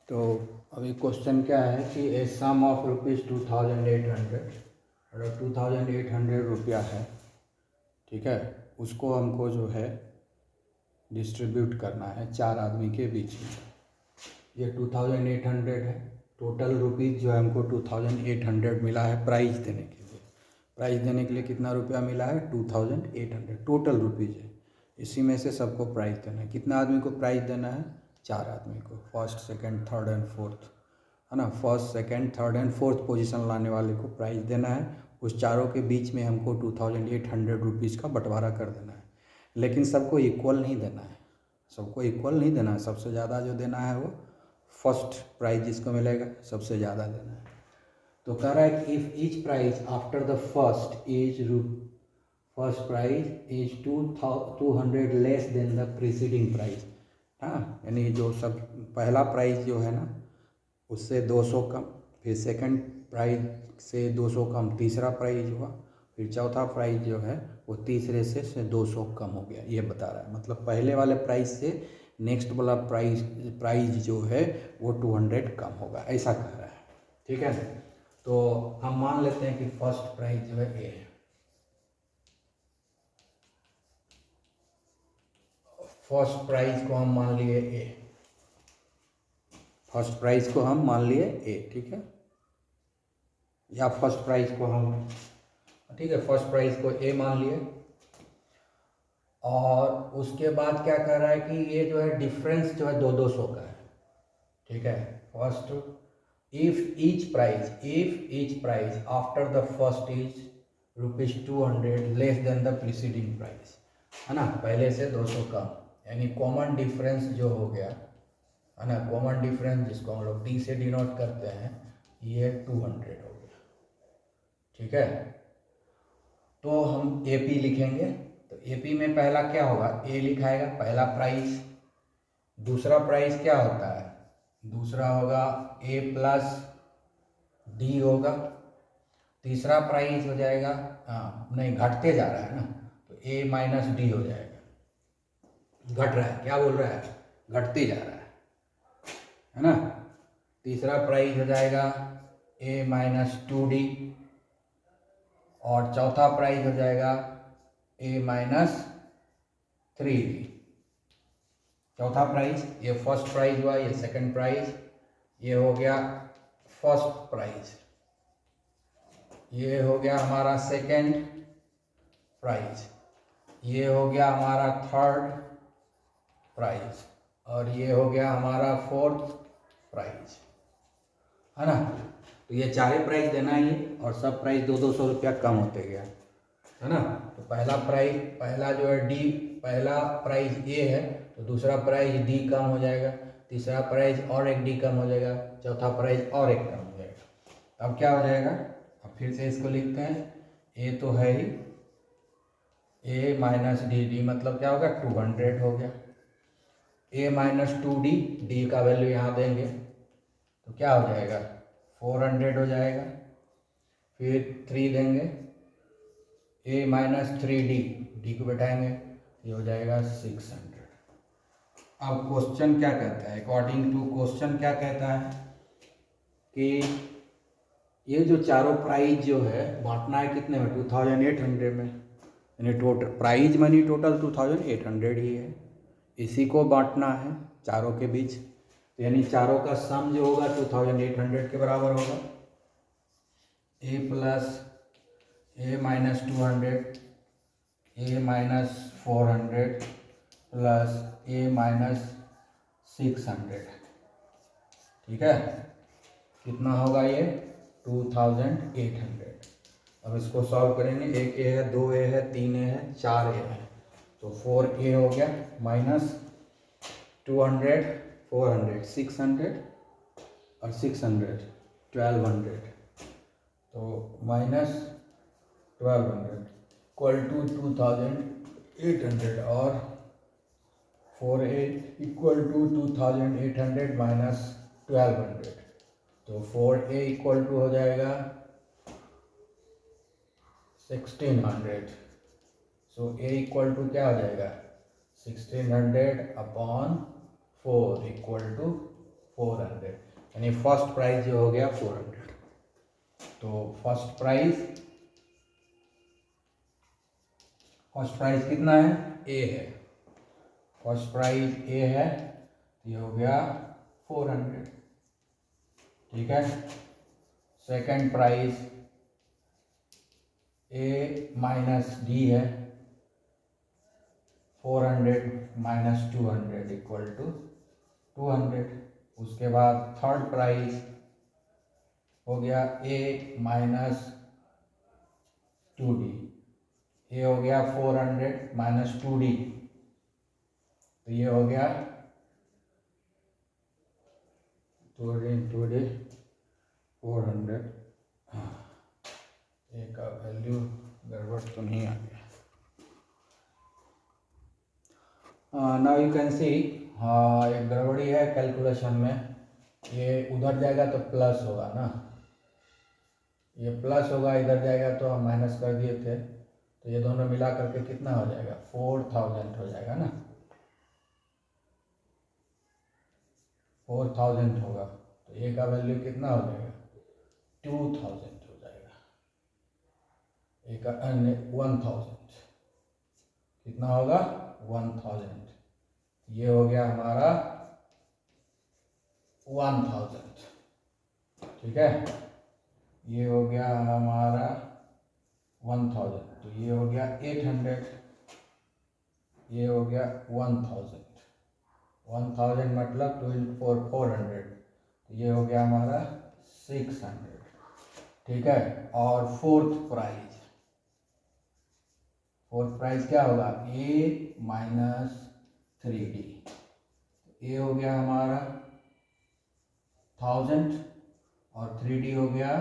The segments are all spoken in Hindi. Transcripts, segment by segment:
तो अभी क्वेश्चन क्या है कि ए सम ऑफ ₹2800 अगर 2800 रुपया है, ठीक है, उसको हमको जो है डिस्ट्रीब्यूट करना है 4 आदमी के बीच में। ये 2800 है, टोटल रुपीज़ जो है हमको 2800 मिला है प्राइज़ देने के लिए। प्राइज़ देने के लिए कितना रुपया मिला है? 2800 टोटल रुपीज़ है। इसी में से सबको प्राइज़ देना है। कितना आदमी को प्राइज़ देना है? 4 आदमी को, first second third and fourth, है ना। First second third and fourth position लाने वाले को प्राइज़ देना है। उस चारों के बीच में हमको 2800 रुपीज़ का बंटवारा कर देना है। लेकिन सबको इक्वल नहीं देना है, सबको इक्वल नहीं देना है। सबसे ज़्यादा जो देना है वो फर्स्ट प्राइज़ जिसको मिलेगा सबसे ज़्यादा देना है। तो कह रहा है कि if each prize after the first prize is 200 less than the preceding prize, हाँ, यानी जो सब पहला प्राइज जो है ना उससे 200 कम, फिर सेकंड प्राइज से 200 कम तीसरा प्राइज हुआ, फिर चौथा प्राइज जो है वो तीसरे से 200 कम हो गया, ये बता रहा है। मतलब पहले वाले प्राइज से नेक्स्ट वाला प्राइज जो है वो 200 कम होगा, ऐसा कह रहा है। ठीक है, तो हम मान लेते हैं कि फर्स्ट प्राइज जो है ए है। फर्स्ट प्राइज को हम मान लिए ए, फर्स्ट प्राइज को हम मान लिए ए, ठीक है, या फर्स्ट प्राइज को हम, ठीक है, फर्स्ट प्राइज को ए मान लिए। और उसके बाद क्या कह रहा है कि ये जो है डिफरेंस जो है 200 का है, ठीक है। First if each prize after the first is ₹200 less than the preceding price, है ना, पहले से 200 कम, यानी कॉमन डिफरेंस जो हो गया, है ना, कॉमन डिफरेंस जिसको हम लोग टी से डिनोट करते हैं, ये 200 हो गया, ठीक है। तो हम ए पी लिखेंगे। तो ए पी में पहला क्या होगा? ए लिखाएगा पहला प्राइस। दूसरा प्राइस क्या होता है? दूसरा होगा ए प्लस डी होगा। तीसरा प्राइस हो जाएगा, हाँ नहीं घटते जा रहा है ना, तो ए माइनस डी हो जाएगा। घट रहा है, क्या बोल रहा है? घटते जा रहा है ना। तीसरा प्राइस हो जाएगा ए माइनस 2D, और चौथा प्राइस हो जाएगा ए माइनस 3D। चौथा प्राइस, ये फर्स्ट प्राइस हुआ, ये सेकंड प्राइस, ये हो गया फर्स्ट प्राइस, ये हो गया हमारा सेकंड प्राइस, ये हो गया हमारा थर्ड प्राइस, और ये हो गया हमारा फोर्थ प्राइस, है ना। तो ये चारे प्राइस देना ही, और सब प्राइस 200 रुपया कम होते गया, है ना। तो पहला प्राइस, पहला जो है डी, पहला प्राइस ए है, तो दूसरा प्राइस डी कम हो जाएगा, तीसरा प्राइस और एक डी कम हो जाएगा, चौथा प्राइस और एक कम हो जाएगा। अब क्या हो जाएगा? अब फिर से इसको लिखते हैं। ए तो है ही, ए माइनस डी, डी मतलब क्या होगा? 200 हो गया। ए माइनस 2D, डी का वैल्यू यहाँ देंगे तो क्या हो जाएगा? 400 हो जाएगा। फिर 3 देंगे, ए माइनस 3D, डी को बैठाएंगे, ये हो जाएगा 600। अब क्वेश्चन क्या कहता है? अकॉर्डिंग टू क्वेश्चन क्या कहता है कि ये जो चारों प्राइज जो है बांटना है कितने में? 2800 में, यानी टोटल प्राइज मनी टोटल 2800 ही है, इसी को बांटना है चारों के बीच। तो यानी चारों का सम जो होगा 2800 के बराबर होगा। ए प्लस ए माइनस 200, ए माइनस 400 प्लस ए माइनस 600, ठीक है। कितना होगा ये? 2800। अब इसको सॉल्व करेंगे। एक ए है, 2 ए है, 3 ए है, 4 ए है, तो 4A हो गया, माइनस 200, 400, 600 और 600, 1200, तो माइनस 1200 इक्वल टू 2800, और 4A इक्वल टू 2800 माइनस 1200, तो 4A इक्वल टू हो जाएगा 1600। सो ए इक्वल टू क्या हो जाएगा? 1600 अपॉन 4 इक्वल टू 400, यानी फर्स्ट प्राइज जो हो गया 400। तो फर्स्ट प्राइज कितना है? ए है, फर्स्ट प्राइज ए है, ये हो गया 400, ठीक है। सेकंड प्राइज ए माइनस डी है, 400 माइनस 200 इक्वल टू 200। उसके बाद थर्ड प्राइज हो गया ए माइनस 2d, ये हो गया 400 माइनस 2d, तो ये हो गया 2d 400। ए का वैल्यू गड़बड़ तो नहीं आ गया। नाउ यू कैन सी, हाँ एक गड़बड़ी है कैलकुलेशन में, ये उधर जाएगा तो प्लस होगा ना, ये प्लस होगा, इधर जाएगा तो हम माइनस कर दिए थे, तो ये दोनों मिला करके कितना हो जाएगा? 4000 हो जाएगा ना, 4000 होगा, तो ए का वैल्यू कितना हो जाएगा? 2000 हो जाएगा, ए का 1000 कितना होगा? 1000, ये हो गया हमारा 1000, ठीक है। ये हो गया हमारा 1000, तो ये हो गया 800, ये हो गया 1000 मतलब 2 × 4 400, तो ये हो गया हमारा 600, ठीक है। और फोर्थ प्राइज क्या होगा? ए माइनस 3d, ए हो गया हमारा 1000 और 3d हो गया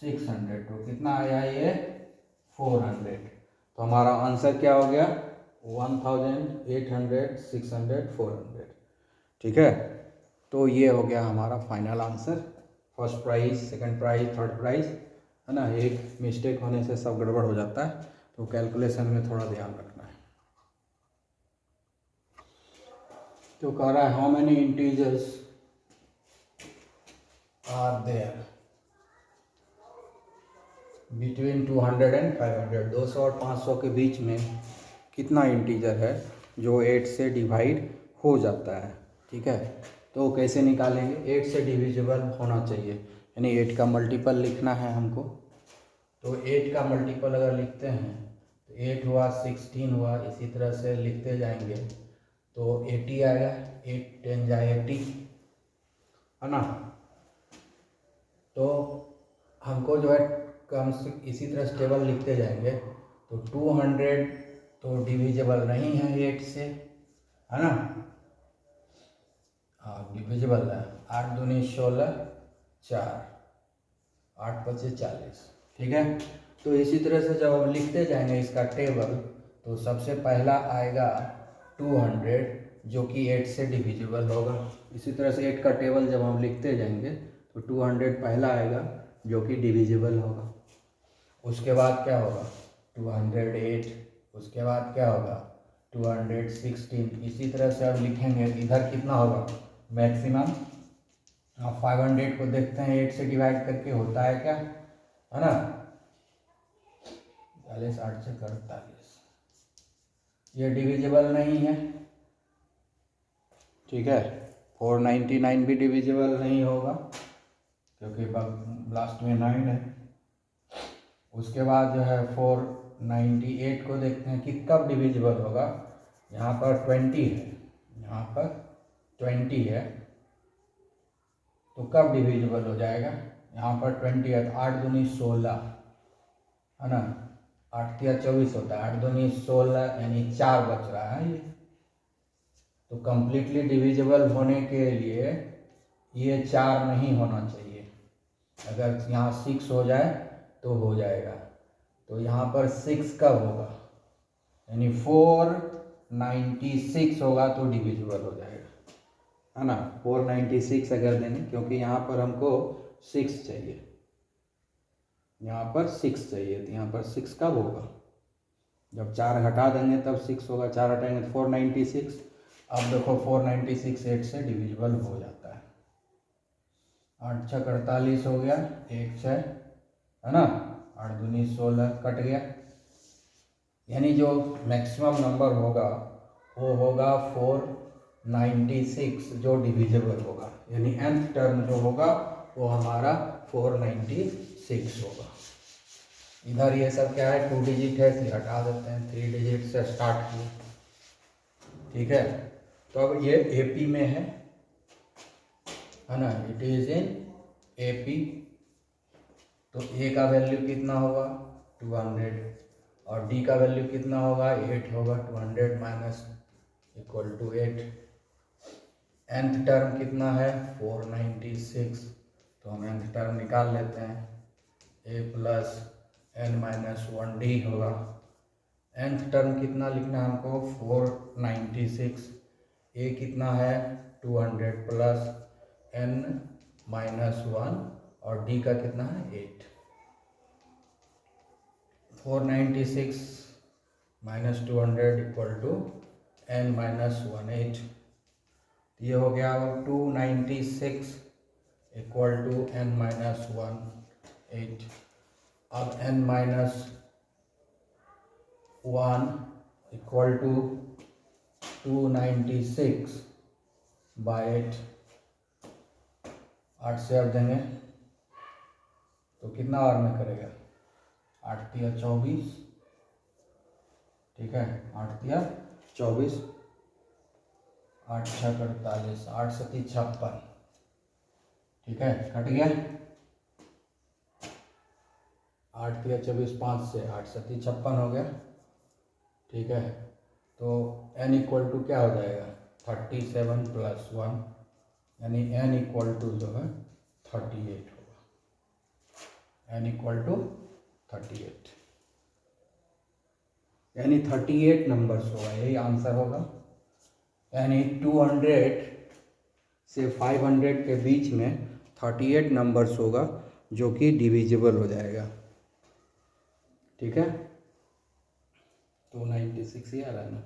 600, तो कितना आया ये? 400। तो हमारा आंसर क्या हो गया? 1800, 600, 400, ठीक है। तो ये हो गया हमारा final answer, first prize, second prize, third prize, है ना। एक मिस्टेक होने से सब गड़बड़ हो जाता है, तो कैलकुलेशन में थोड़ा ध्यान रखना है। तो कह रहा है how many integers are there between 200 and 500, 200 और 500 के बीच में कितना इंटीजर है जो 8 से डिवाइड हो जाता है, ठीक है। तो कैसे निकालेंगे? 8 से डिविजिबल होना चाहिए, यानी 8 का मल्टीपल लिखना है हमको। तो 8 का मल्टीपल अगर लिखते हैं तो 8 हुआ, 16 हुआ, इसी तरह से लिखते जाएंगे तो 80 आएगा, 8 10 जा 80, है ना। तो हमको जो है कम से इसी तरह स्टेबल लिखते जाएंगे, तो 200 तो डिविजिबल नहीं है 8 से, है ना। हाँ डिविजिबल है, 8 दूनी 16, 4, 8 पचे 40, ठीक है। तो इसी तरह से जब हम लिखते जाएंगे इसका टेबल, तो सबसे पहला आएगा 200 जो कि 8 से डिविजिबल होगा। इसी तरह से 8 का टेबल जब हम लिखते जाएंगे तो 200 पहला आएगा जो कि डिविजिबल होगा। उसके बाद क्या होगा? 208, उसके बाद क्या होगा? 216, इसी तरह से अब लिखेंगे। इधर कितना होगा मैक्सिमम? 500 को देखते हैं 8 से डिवाइड करके होता है क्या, है ना। 40 8 से 48, ये डिविजिबल नहीं है, ठीक है। 499 भी डिविजिबल नहीं होगा क्योंकि लास्ट में 9 है। उसके बाद जो है 498 को देखते हैं कि कब डिविजिबल होगा। यहाँ पर 20 है, यहाँ पर 20 है, तो कब डिविजिबल हो जाएगा? यहाँ पर 20 है तो 8 दूनी 16, है ना, 8 या 24 होता है, 8 दूनी 16, यानी 4 बच रहा है ये। तो कंप्लीटली डिविजिबल होने के लिए ये 4 नहीं होना चाहिए। अगर यहाँ 6 हो जाए तो हो जाएगा। तो यहाँ पर 6 कब होगा? यानी 496 होगा तो डिविजिबल हो जाएगा, है ना। 496 अगर देंगे, क्योंकि यहाँ पर हमको 6 चाहिए, यहाँ पर 6 चाहिए, तो यहाँ पर 6 कब होगा? जब 4 हटा देंगे तब 6 होगा। 4 हटाएंगे तो 496, अब देखो 496 8 से डिविजिबल हो जाता है। 8 छः 48 हो गया, 1 6 है ना, 8 दूनी 16 कट गया। यानी जो मैक्सिमम नंबर होगा वो होगा 496 जो डिविजिबल होगा, यानी nth टर्म जो होगा वो हमारा 496 होगा। इधर ये सब क्या है, 2 डिजिट है, फिर हटा देते हैं, 3 डिजिट से स्टार्ट किए, ठीक है। तो अब ये AP में है ना, इट इज इन AP। तो A का वैल्यू कितना होगा 200 और D का वैल्यू कितना होगा 8 होगा, 200 minus equal to 8। nth term कितना है 496, तो हम nth टर्म निकाल लेते हैं, A plus n minus 1D होगा। nth टर्म कितना लिखना है हमको 496, A कितना है 200 प्लस n माइनस 1 और D का कितना है 8। 496 minus 200 equal to n minus 18। ये हो गया 296 इक्वल टू n माइनस 18। अब n minus 1 equal to 296 by 8। 8 से अब देंगे तो कितना आवर में करेगा, 8 तिया 24, ठीक है, 8 तिया 24, 8 छः 48, 8 सती 56, ठीक है, कट गया। 8 तिया 24, 5 से 8 सती 56 हो गया, ठीक है। तो n इक्वल टू क्या हो जाएगा 37 प्लस 1, यानी n इक्वल टू जो है 38 होगा, n इक्वल टू 38, यानी 38 नंबर्स होगा, यही आंसर होगा। यानी 200 से 500 के बीच में 38 नंबर्स होगा जो कि डिविजिबल हो जाएगा, ठीक है। 296 ही आ रहा है ना,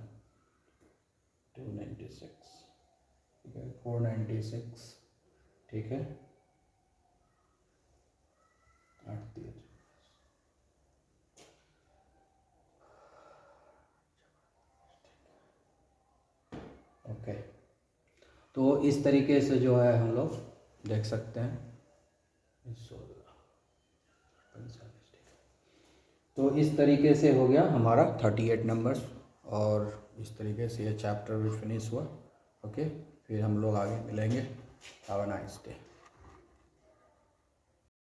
296, ठीक है, 496, ठीक है, 8 दिया। ओके, तो इस तरीके से जो है हम लोग देख सकते हैं। तो इस तरीके से हो गया हमारा 38 नंबर्स, और इस तरीके से ये चैप्टर भी फिनिश हुआ। ओके, फिर हम लोग आगे मिलेंगे। Have a nice day.